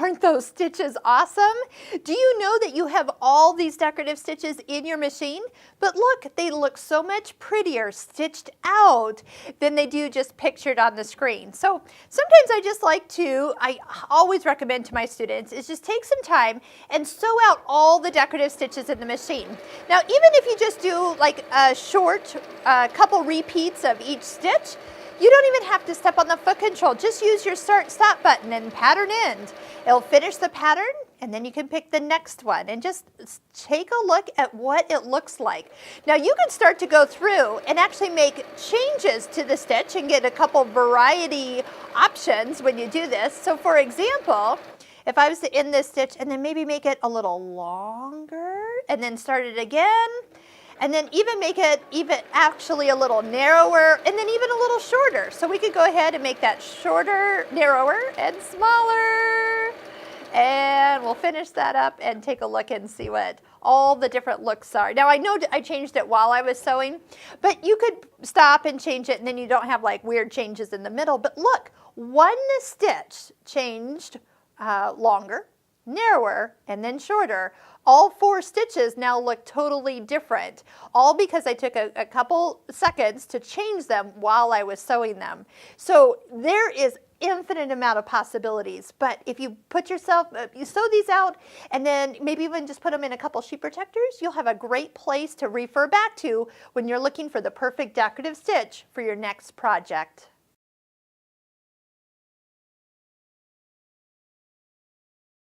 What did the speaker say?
Aren't those stitches awesome? Do you know that you have all these decorative stitches in your machine? But look, they look so much prettier stitched out than they do just pictured on the screen. So sometimes I always recommend to my students is just take some time and sew out all the decorative stitches in the machine. Now, even if you just do like a short couple repeats of each stitch, you don't even have to step on the foot control. Just use your start stop button and pattern end. It'll finish the pattern and then you can pick the next one and just take a look at what it looks like. Now you can start to go through and actually make changes to the stitch and get a couple variety options when you do this. So for example, if I was to end this stitch and then maybe make it a little longer and then start it again, and then even make it actually a little narrower and then even a little shorter. So we could go ahead and make that shorter, narrower, and smaller. And we'll finish that up and take a look and see what all the different looks are. Now I know I changed it while I was sewing, but you could stop and change it and then you don't have like weird changes in the middle. But look, one stitch changed longer, narrower, and then shorter. All 4 stitches now look totally different, all because I took a couple seconds to change them while I was sewing them. So there is infinite amount of possibilities, but if you you sew these out and then maybe even just put them in a couple sheet protectors, you'll have a great place to refer back to when you're looking for the perfect decorative stitch for your next project.